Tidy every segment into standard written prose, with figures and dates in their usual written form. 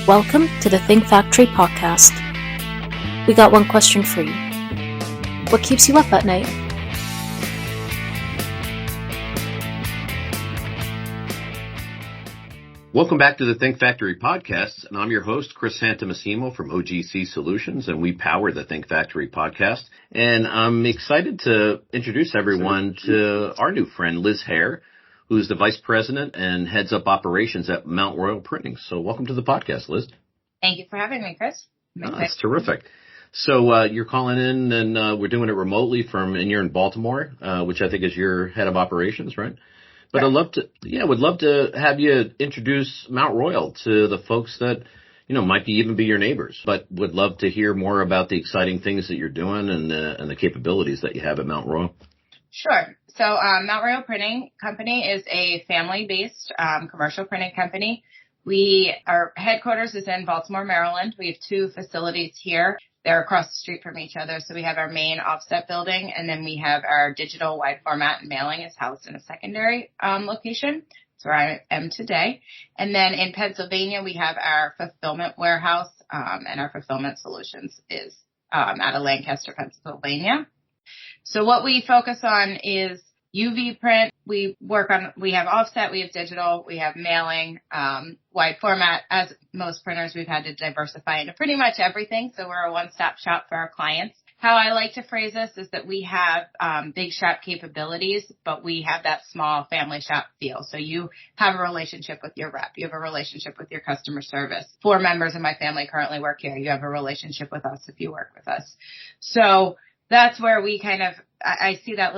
Welcome to the Think Factory podcast. We got one question for you. What keeps you up at night? Welcome back to the Think Factory podcast, and I'm your host, Chris Santomassimo from OGC Solutions, and we power the Think Factory podcast. And I'm excited to introduce everyone to our new friend, Liz Hare, who's the Vice President and heads up operations at Mount Royal Printing. So welcome to the podcast, Liz. Thank you for having me, Chris. That's terrific. So you're calling in, and we're doing it remotely and you're in Baltimore, which I think is your head of operations, right? But right. Would love to have you introduce Mount Royal to the folks that, might even be your neighbors, but would love to hear more about the exciting things that you're doing and the capabilities that you have at Mount Royal. Sure. So Mount Royal Printing Company is a family-based commercial printing company. Our headquarters is in Baltimore, Maryland. We have two facilities here. They're across the street from each other. So we have our main offset building, and then we have our digital wide format and mailing is housed in a secondary location. That's where I am today. And then in Pennsylvania, we have our fulfillment warehouse, and our fulfillment solutions is out of Lancaster, Pennsylvania. So what we focus on is UV print. We have offset, we have digital, we have mailing, wide format. As most printers, we've had to diversify into pretty much everything. So we're a one-stop shop for our clients. How I like to phrase this is that we have big shop capabilities, but we have that small family shop feel. So you have a relationship with your rep. You have a relationship with your customer service. 4 members of my family currently work here. You have a relationship with us if you work with us. So that's where we I see that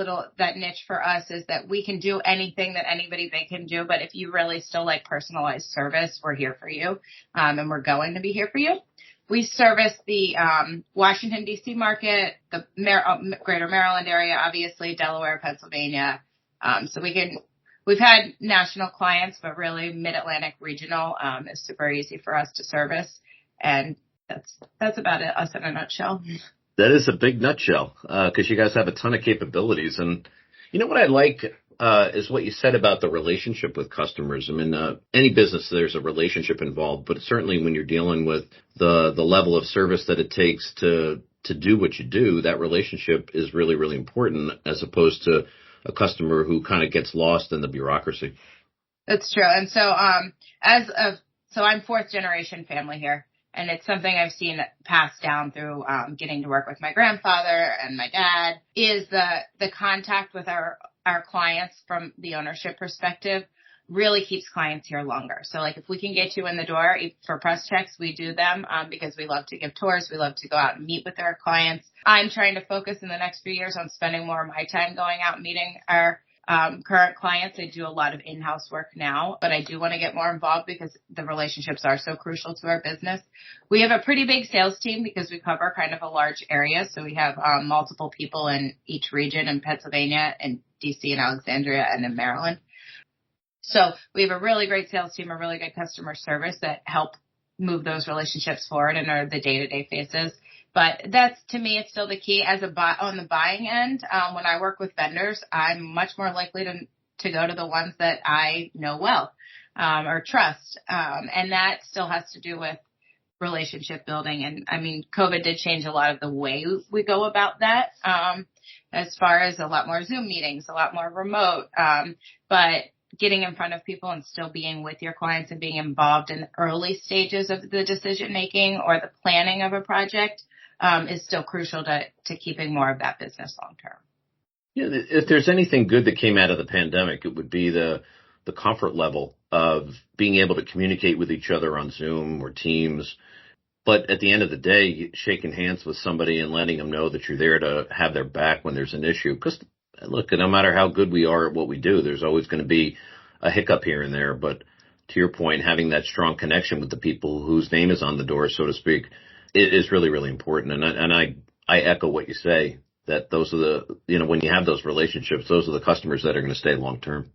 niche for us is that we can do anything that anybody big can do. But if you really still like personalized service, we're here for you. And we're going to be here for you. We service the Washington, D.C. market, the greater Maryland area, obviously, Delaware, Pennsylvania. So we've had national clients, but really mid-Atlantic regional is super easy for us to service. And that's about it, us in a nutshell. That is a big nutshell, because you guys have a ton of capabilities. And what I like is what you said about the relationship with customers. I mean, any business, there's a relationship involved, but certainly when you're dealing with the level of service that it takes to do what you do, that relationship is really, really important as opposed to a customer who kind of gets lost in the bureaucracy. That's true. And so so I'm 4th generation family here. And it's something I've seen passed down through getting to work with my grandfather and my dad is the contact with our clients from the ownership perspective really keeps clients here longer. So like if we can get you in the door for press checks, we do them because we love to give tours. We love to go out and meet with our clients. I'm trying to focus in the next few years on spending more of my time going out and meeting our current clients. I do a lot of in-house work now, but I do want to get more involved because the relationships are so crucial to our business. We have a pretty big sales team because we cover kind of a large area. So we have multiple people in each region in Pennsylvania and DC and Alexandria and in Maryland. So we have a really great sales team, a really good customer service that help move those relationships forward and are the day-to-day faces. But that's, to me, it's still the key on the buying end. When I work with vendors, I'm much more likely to go to the ones that I know well, or trust. And that still has to do with relationship building. And I mean, COVID did change a lot of the way we go about that, as far as a lot more Zoom meetings, a lot more remote. But getting in front of people and still being with your clients and being involved in the early stages of the decision making or the planning of a project is still crucial to keeping more of that business long term. Yeah, if there's anything good that came out of the pandemic, it would be the comfort level of being able to communicate with each other on Zoom or Teams. But at the end of the day, shaking hands with somebody and letting them know that you're there to have their back when there's an issue. Because, look, no matter how good we are at what we do, there's always going to be a hiccup here and there. But to your point, having that strong connection with the people whose name is on the door, so to speak, it is really, really important. And I echo what you say, that those are when you have those relationships, those are the customers that are going to stay long term.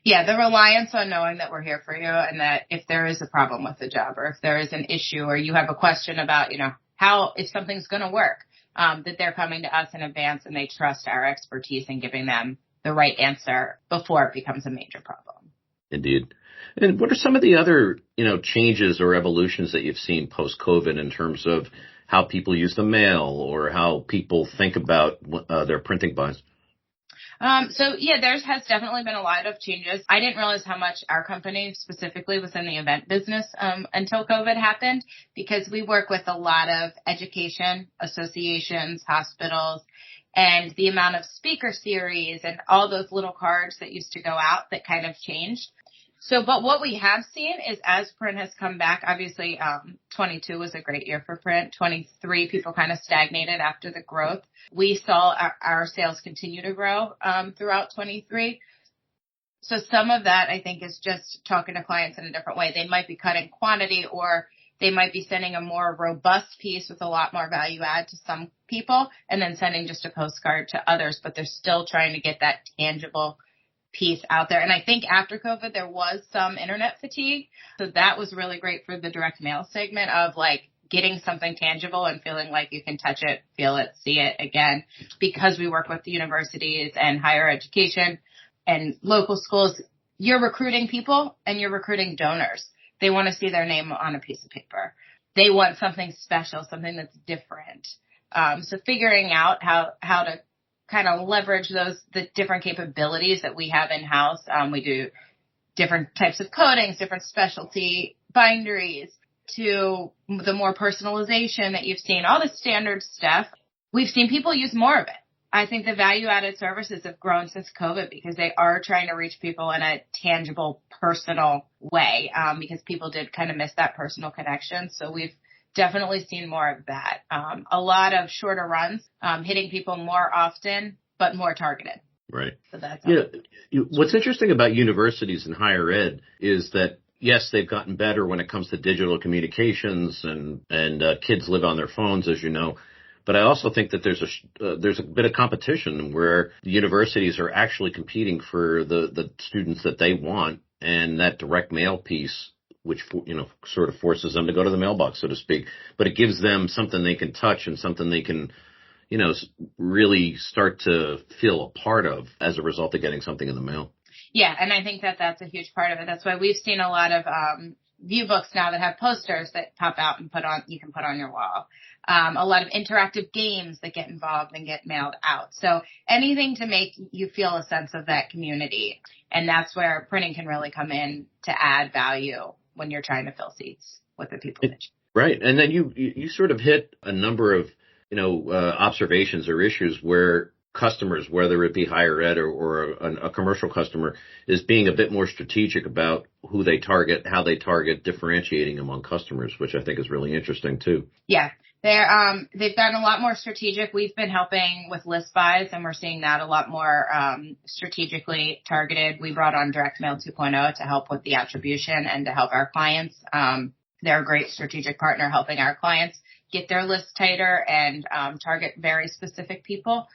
Yeah, the reliance on knowing that we're here for you and that if there is a problem with the job or if there is an issue or you have a question about, if something's going to work, that they're coming to us in advance and they trust our expertise in giving them the right answer before it becomes a major problem. Indeed. And what are some of the other, changes or evolutions that you've seen post-COVID in terms of how people use the mail or how people think about their printing buys? There has definitely been a lot of changes. I didn't realize how much our company specifically was in the event business until COVID happened, because we work with a lot of education associations, hospitals, and the amount of speaker series and all those little cards that used to go out that kind of changed. But what we have seen is as print has come back, obviously, 22 was a great year for print. 23, people kind of stagnated after the growth. We saw our sales continue to grow, throughout 23. So some of that, I think, is just talking to clients in a different way. They might be cutting quantity, or they might be sending a more robust piece with a lot more value add to some people and then sending just a postcard to others, but they're still trying to get that tangible piece out there. And I think after COVID, there was some internet fatigue. So that was really great for the direct mail segment of like getting something tangible and feeling like you can touch it, feel it, see it again. Because we work with the universities and higher education and local schools, you're recruiting people and you're recruiting donors. They want to see their name on a piece of paper. They want something special, something that's different. So figuring out how to kind of leverage the different capabilities that we have in-house. We do different types of coatings, different specialty binderies, to the more personalization that you've seen, all the standard stuff. We've seen people use more of it. I think the value-added services have grown since COVID because they are trying to reach people in a tangible, personal way, because people did kind of miss that personal connection. So we've definitely seen more of that. A lot of shorter runs, hitting people more often, but more targeted. Right. So that's what's interesting about universities and higher ed is that, yes, they've gotten better when it comes to digital communications and kids live on their phones, as you know. But I also think that there's a bit of competition where the universities are actually competing for the students that they want, and that direct mail piece, which, sort of forces them to go to the mailbox, so to speak. But it gives them something they can touch and something they can, really start to feel a part of as a result of getting something in the mail. Yeah, and I think that that's a huge part of it. That's why we've seen a lot of view books now that have posters that pop out and you can put on your wall. A lot of interactive games that get involved and get mailed out. So anything to make you feel a sense of that community. And that's where printing can really come in to add value when you're trying to fill seats with the people. Right. And then you sort of hit a number of, observations or issues where customers, whether it be higher ed or a commercial customer, is being a bit more strategic about who they target, how they target, differentiating among customers, which I think is really interesting too. Yeah. They've gotten a lot more strategic. We've been helping with list buys, and we're seeing that a lot more strategically targeted. We brought on Direct Mail 2.0 to help with the attribution and to help our clients. They're a great strategic partner helping our clients get their list tighter and target very specific people.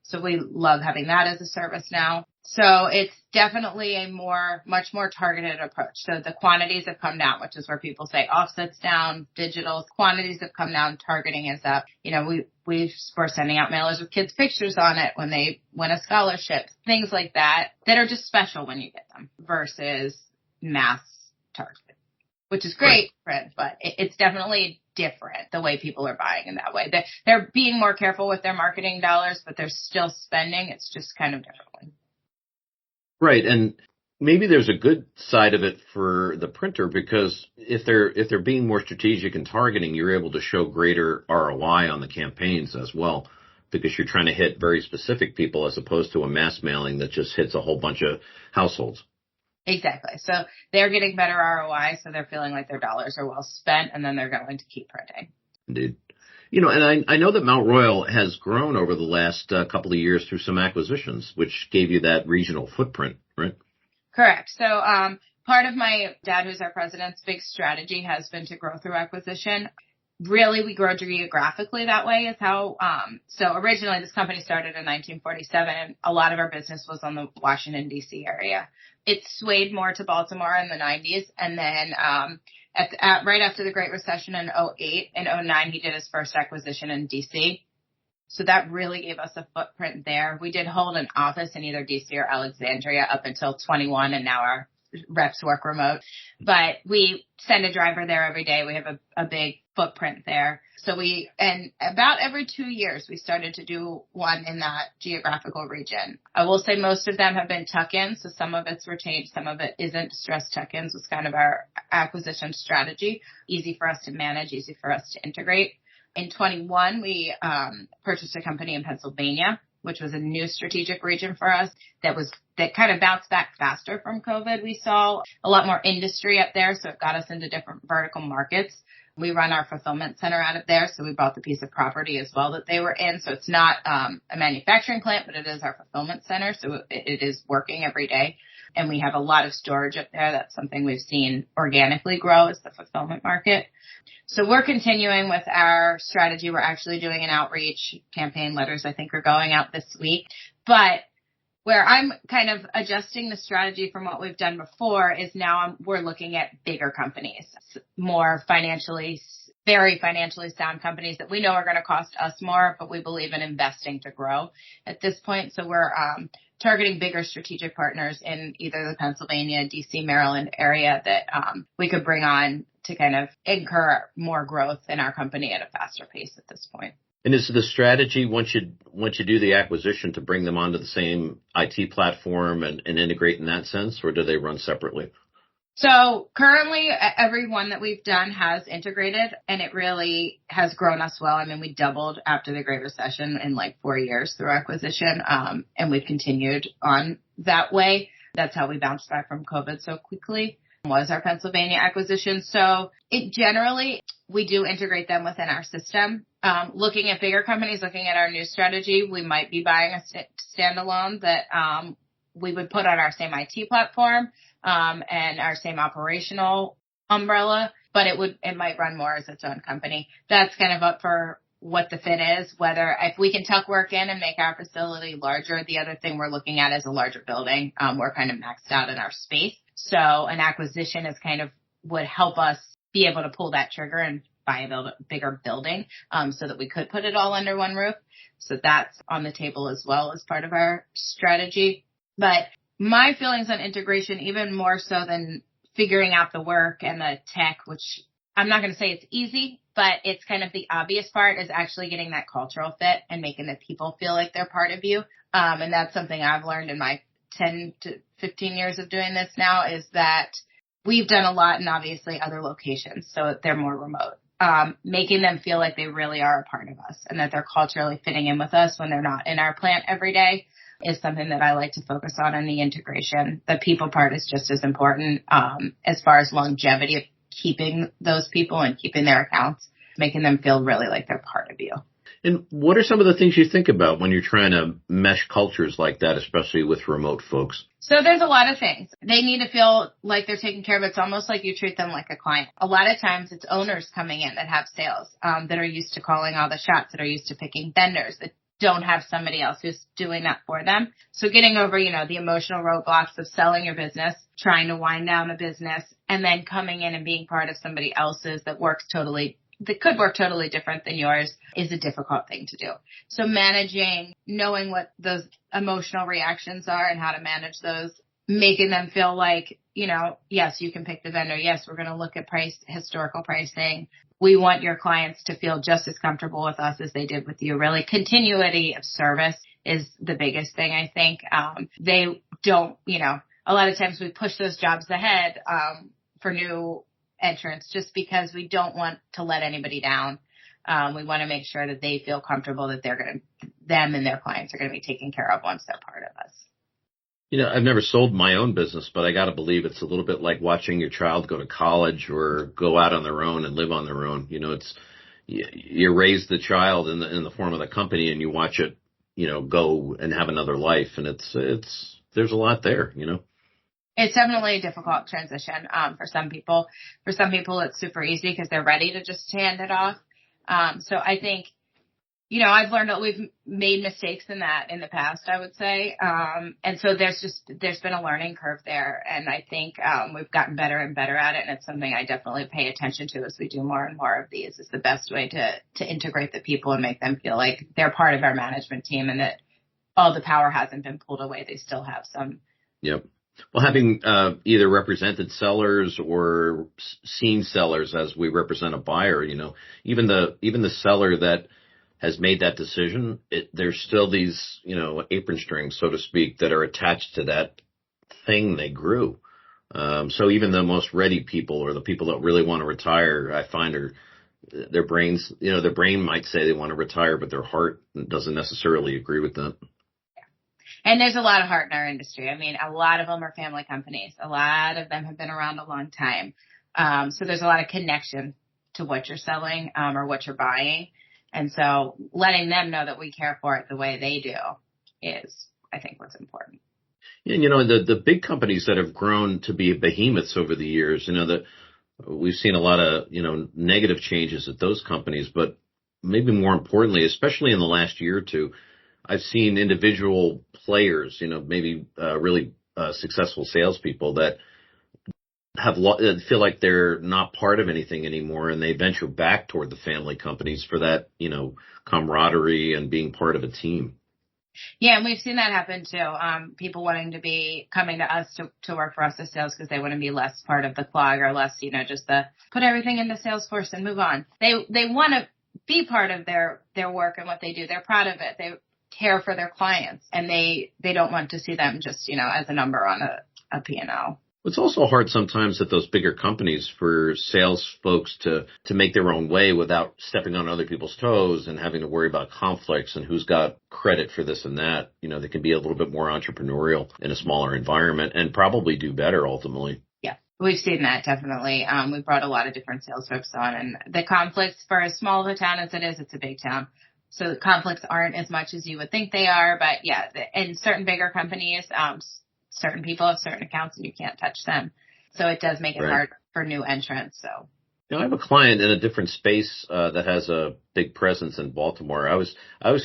So we love having that as a service now. So it's definitely a much more targeted approach. So the quantities have come down, which is where people say offsets down, digital quantities have come down, targeting is up. We're sending out mailers with kids' pictures on it when they win a scholarship, things like that are just special when you get them versus mass targeted, which is great, right, but it's definitely different the way people are buying in that way. They're being more careful with their marketing dollars, but they're still spending. It's just kind of different. Right. And maybe there's a good side of it for the printer, because if they're being more strategic and targeting, you're able to show greater ROI on the campaigns as well, because you're trying to hit very specific people as opposed to a mass mailing that just hits a whole bunch of households. Exactly. So they're getting better ROI, so they're feeling like their dollars are well spent, and then they're going to keep printing. Indeed. And I know that Mount Royal has grown over the last couple of years through some acquisitions, which gave you that regional footprint, right? Correct. So part of my dad, who's our president's big strategy, has been to grow through acquisition. Really, we grow geographically that way is how, so originally this company started in 1947. A lot of our business was on the Washington, D.C. area. It swayed more to Baltimore in the 90s. And then right after the Great Recession in 2008 and 2009, he did his first acquisition in D.C. So that really gave us a footprint there. We did hold an office in either D.C. or Alexandria up until 21, and now our reps work remote, but we send a driver there every day. We have a big footprint there. So and about every 2 years, we started to do one in that geographical region. I will say most of them have been tuck-ins. So some of it's retained, some of it isn't. Distressed tuck-ins was kind of our acquisition strategy. Easy for us to manage, easy for us to integrate. In 21, we purchased a company in Pennsylvania, which was a new strategic region for us that kind of bounced back faster from COVID. We saw a lot more industry up there, so it got us into different vertical markets. We run our fulfillment center out of there, so we bought the piece of property as well that they were in. So it's not a manufacturing plant, but it is our fulfillment center, so it is working every day. And we have a lot of storage up there. That's something we've seen organically grow is the fulfillment market. So we're continuing with our strategy. We're actually doing an outreach campaign. Letters, I think, are going out this week. But where I'm kind of adjusting the strategy from what we've done before is now we're looking at bigger companies, more very financially sound companies that we know are going to cost us more, but we believe in investing to grow at this point. So we're targeting bigger strategic partners in either the Pennsylvania, DC, Maryland area that we could bring on to kind of incur more growth in our company at a faster pace at this point. And is the strategy once you do the acquisition to bring them onto the same IT platform and integrate in that sense, or do they run separately? So currently, every one that we've done has integrated, and it really has grown us well. I mean, we doubled after the Great Recession in like 4 years through acquisition, and we've continued on that way. That's how we bounced back from COVID so quickly, was our Pennsylvania acquisition. So we do integrate them within our system. Looking at bigger companies, looking at our new strategy, we might be buying a standalone that we would put on our same IT platform and our same operational umbrella, but it might run more as its own company. That's kind of up for what the fit is, whether if we can tuck work in and make our facility larger. The other thing we're looking at is a larger building. We're kind of maxed out in our space. So an acquisition is kind of would help us be able to pull that trigger and buy a bigger building so that we could put it all under one roof. So that's on the table as well as part of our strategy. But my feelings on integration, even more so than figuring out the work and the tech, which I'm not going to say it's easy, but it's kind of the obvious part, is actually getting that cultural fit and making the people feel like they're part of you. And that's something I've learned in my 10 to 15 years of doing this now, is that we've done a lot in obviously other locations, so they're more remote. Making them feel like they really are a part of us and that they're culturally fitting in with us when they're not in our plant every day is something that I like to focus on in the integration. The people part is just as important as far as longevity of keeping those people and keeping their accounts, making them feel really like they're part of you. And what are some of the things you think about when you're trying to mesh cultures like that, especially with remote folks? So there's a lot of things. They need to feel like they're taken care of. It's almost like you treat them like a client. A lot of times it's owners coming in that have sales that are used to calling all the shots, that are used to picking vendors, that don't have somebody else who's doing that for them. So getting over, the emotional roadblocks of selling your business, trying to wind down a business, and then coming in and being part of somebody else's that could work totally different than yours is a difficult thing to do. So knowing what those emotional reactions are and how to manage those, making them feel like, yes, you can pick the vendor. Yes, we're going to look at historical pricing. We want your clients to feel just as comfortable with us as they did with you. Really, continuity of service is the biggest thing, I think. They don't, a lot of times we push those jobs ahead for new entrants just because we don't want to let anybody down. We want to make sure that they feel comfortable that them and their clients are going to be taken care of once they're part of us. I've never sold my own business, but I got to believe it's a little bit like watching your child go to college or go out on their own and live on their own. You raise the child in the form of the company and you watch it, go and have another life. And there's a lot there, It's definitely a difficult transition for some people. For some people, it's super easy because they're ready to just hand it off. So I think, I've learned that we've made mistakes in the past, I would say. And so there's been a learning curve there. And I think we've gotten better and better at it. And it's something I definitely pay attention to as we do more and more of these. Is the best way to integrate the people and make them feel like they're part of our management team and that all the power hasn't been pulled away. They still have some. Yep. Well, having either represented sellers or seen sellers as we represent a buyer, even the seller that has made that decision, there's still these, apron strings, so to speak, that are attached to that thing they grew. So even the most ready people or the people that really want to retire, I find their brains, their brain might say they want to retire, but their heart doesn't necessarily agree with that. And there's a lot of heart in our industry. I mean, a lot of them are family companies. A lot of them have been around a long time. So there's a lot of connection to what you're selling or what you're buying. And so letting them know that we care for it the way they do is, I think, what's important. Yeah, the big companies that have grown to be behemoths over the years, that we've seen a lot of, negative changes at those companies. But maybe more importantly, especially in the last year or two, I've seen individual players, maybe really successful salespeople that feel like they're not part of anything anymore, and they venture back toward the family companies for that, camaraderie and being part of a team. Yeah, and we've seen that happen too. People wanting to be coming to us to work for us as sales because they want to be less part of the clog or less, just the put everything into Salesforce and move on. They want to be part of their work and what they do. They're proud of it. They care for their clients, and they don't want to see them just, as a number on a P&L. It's also hard sometimes at those bigger companies for sales folks to make their own way without stepping on other people's toes and having to worry about conflicts and who's got credit for this and that. They can be a little bit more entrepreneurial in a smaller environment and probably do better ultimately. Yeah, we've seen that definitely. We've brought a lot of different sales reps on, and the conflicts for as small of a town as it is, it's a big town. So the conflicts aren't as much as you would think they are. But yeah, in certain bigger companies, certain people have certain accounts and you can't touch them. So it does make it hard for new entrants. So. I have a client in a different space that has a big presence in Baltimore. I was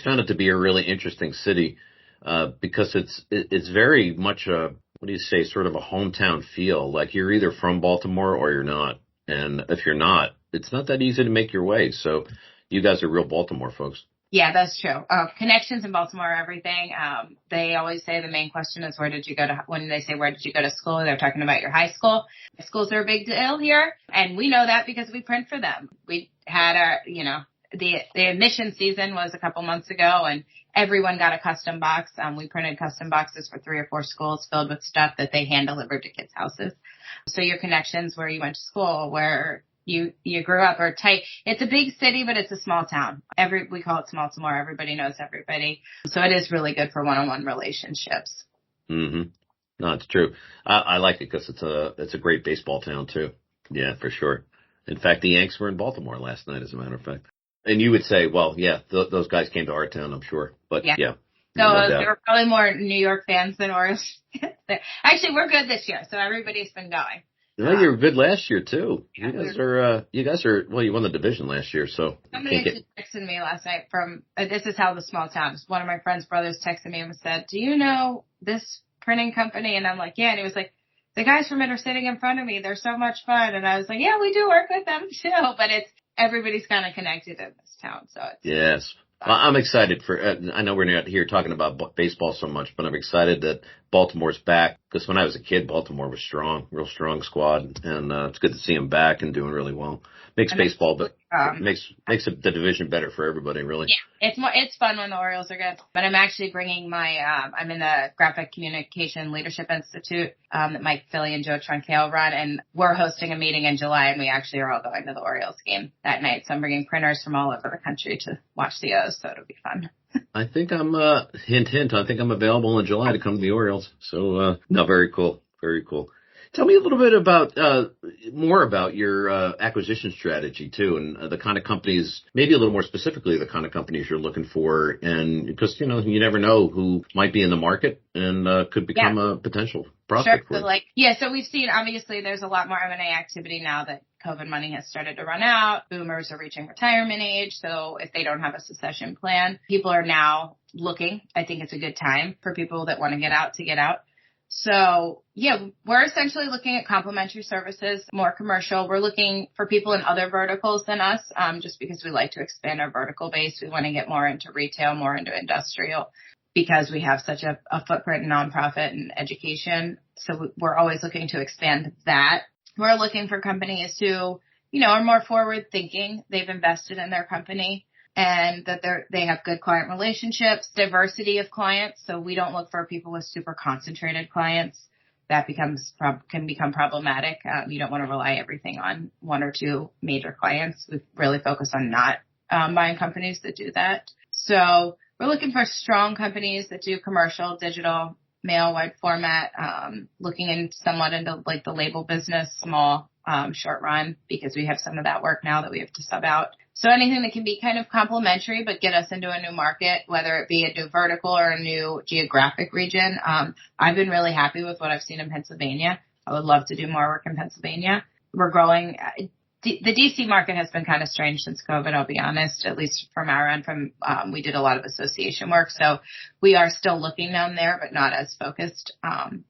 found it to be a really interesting city because it's very much sort of a hometown feel. Like you're either from Baltimore or you're not. And if you're not, it's not that easy to make your way. So you guys are real Baltimore folks. Yeah, that's true. Connections in Baltimore are everything. They always say the main question is when they say where did you go to school, they're talking about your high school. Schools are a big deal here, and we know that because we print for them. We had the admission season was a couple months ago, and everyone got a custom box. We printed custom boxes for 3 or 4 schools filled with stuff that they hand delivered to kids' houses. So your connections, where you went to school, where you grew up, are tight. It's a big city, but it's a small town. We call it small tomorrow. Everybody knows everybody. So it is really good for one-on-one relationships. Mm-hmm. No, it's true. I like it because it's a great baseball town too. Yeah, for sure. In fact, the Yanks were in Baltimore last night, as a matter of fact. And you would say, well, yeah, those guys came to our town, I'm sure. But yeah. So there were probably more New York fans than Orioles. Actually, we're good this year, so everybody's been going. No, you were good last year too. You guys are. Well, you won the division last year, so. Somebody actually texted me last night from. This is how the small town. One of my friend's brothers texted me and said, "Do you know this printing company?" And I'm like, "Yeah." And he was like, "The guys from it are sitting in front of me. They're so much fun." And I was like, "Yeah, we do work with them too." But everybody's kind of connected in this town, so it's. Yes. Well, I'm excited I know we're not here talking about baseball so much, but I'm excited that Baltimore's back because when I was a kid, Baltimore was strong, real strong squad, and it's good to see them back and doing really well. Makes baseball, but makes the division better for everybody, really. Yeah, it's fun when the Orioles are good. But I'm actually bringing I'm in the Graphic Communication Leadership Institute that Mike Philly and Joe Troncale run, and we're hosting a meeting in July, and we actually are all going to the Orioles game that night. So I'm bringing printers from all over the country to watch the O's, so it'll be fun. I think I'm, hint, I think I'm available in July to come to the Orioles. So, no, very cool. Very cool. Tell me a little bit about, more about your, acquisition strategy too, and the kind of companies, maybe a little more specifically the kind of companies you're looking for. And because, you never know who might be in the market and, could become a potential prospect. Sure. So we've seen, obviously there's a lot more M&A activity now that COVID money has started to run out. Boomers are reaching retirement age. So if they don't have a succession plan, people are now looking. I think it's a good time for people that want to get out. So yeah, we're essentially looking at complementary services, more commercial. We're looking for people in other verticals than us, just because we like to expand our vertical base. We want to get more into retail, more into industrial. because we have such a footprint in nonprofit and education. So we're always looking to expand that. We're looking for companies who, are more forward thinking. They've invested in their company and that they have good client relationships, diversity of clients. So we don't look for people with super concentrated clients. That can become problematic. You don't want to rely everything on one or two major clients. We really focus on not buying companies that do that. So we're looking for strong companies that do commercial, digital, mail, wide format, looking somewhat into like the label business, small, short run, because we have some of that work now that we have to sub out. So anything that can be kind of complementary, but get us into a new market, whether it be a new vertical or a new geographic region. I've been really happy with what I've seen in Pennsylvania. I would love to do more work in Pennsylvania. We're growing. The DC market has been kind of strange since COVID, I'll be honest, at least from our end. We did a lot of association work. So we are still looking down there, but not as focused on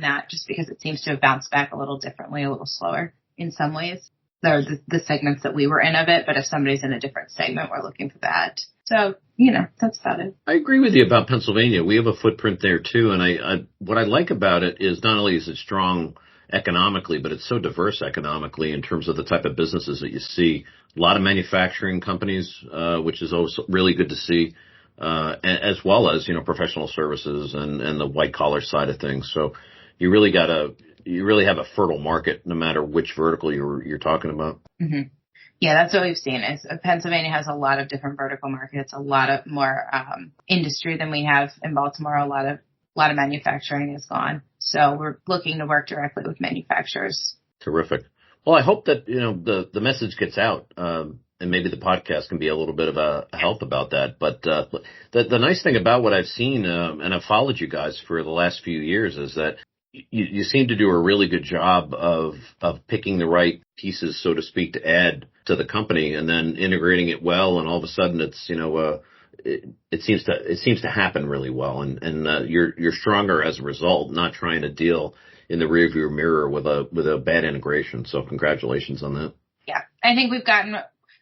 that, just because it seems to have bounced back a little differently, a little slower in some ways. There are the segments that we were in of it, but if somebody's in a different segment, we're looking for that. So, that's about it. I agree with you about Pennsylvania. We have a footprint there too. And what I like about it is not only is it strong economically, but it's so diverse economically in terms of the type of businesses that you see. A lot of manufacturing companies, which is also really good to see, as well as, professional services and the white collar side of things. So you really have a fertile market no matter which vertical you're talking about. Mm-hmm. Yeah, that's what we've seen is Pennsylvania has a lot of different vertical markets, a lot of more industry than we have in Baltimore. A lot of manufacturing is gone. So we're looking to work directly with manufacturers. Terrific. Well, I hope that, the message gets out, and maybe the podcast can be a little bit of a help about that. But the nice thing about what I've seen, and I've followed you guys for the last few years, is that you seem to do a really good job of picking the right pieces, so to speak, to add to the company and then integrating it well. And all of a sudden it's, it seems to happen really well. And you're stronger as a result, not trying to deal in the rearview mirror with a bad integration. So congratulations on that. Yeah. I think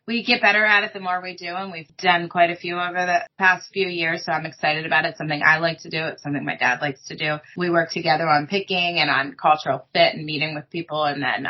we get better at it the more we do, and we've done quite a few over the past few years, so I'm excited about it. It's something I like to do. It's something my dad likes to do. We work together on picking and on cultural fit and meeting with people, and then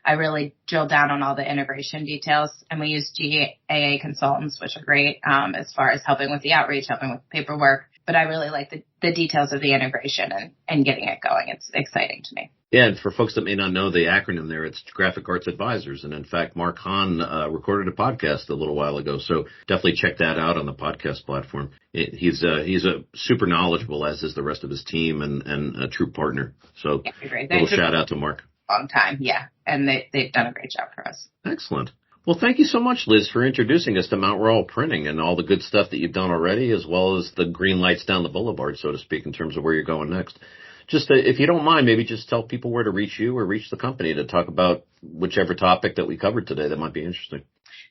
I really drill down on all the integration details, and we use GAA consultants, which are great as far as helping with the outreach, helping with paperwork, but I really like the details of the integration and getting it going. It's exciting to me. Yeah, and for folks that may not know the acronym there, it's Graphic Arts Advisors. And in fact, Mark Hahn recorded a podcast a little while ago, so definitely check that out on the podcast platform. He's a super knowledgeable, as is the rest of his team, and a true partner. So a little shout out to Mark. Long time, yeah, and they've done a great job for us. Excellent. Well, thank you so much, Liz, for introducing us to Mount Royal Printing and all the good stuff that you've done already, as well as the green lights down the boulevard, so to speak, in terms of where you're going next. Just if you don't mind, maybe just tell people where to reach you or reach the company to talk about whichever topic that we covered today that might be interesting.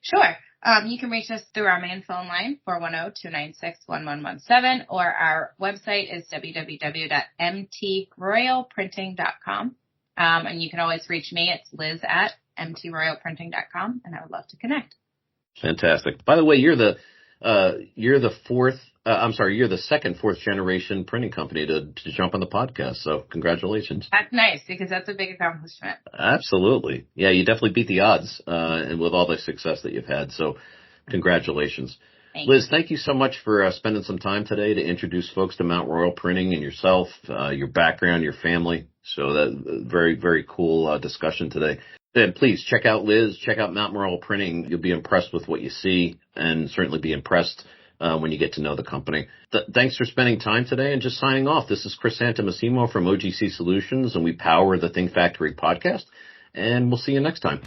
Sure. You can reach us through our main phone line, 410-296-1117, or our website is www.mtroyalprinting.com. And you can always reach me. It's Liz at mtroyalprinting.com, and I would love to connect. Fantastic. By the way, you're the second fourth generation printing company to jump on the podcast. So congratulations. That's nice because that's a big accomplishment. Absolutely. Yeah, you definitely beat the odds, and with all the success that you've had. So congratulations. Liz, thank you so much for spending some time today to introduce folks to Mount Royal Printing and yourself, your background, your family. So that very, very cool discussion today. And please check out Liz, check out Mount Royal Printing. You'll be impressed with what you see and certainly be impressed when you get to know the company. Thanks for spending time today and just signing off. This is Chris Santomassimo from OGC Solutions, and we power the Think Factory podcast, and we'll see you next time.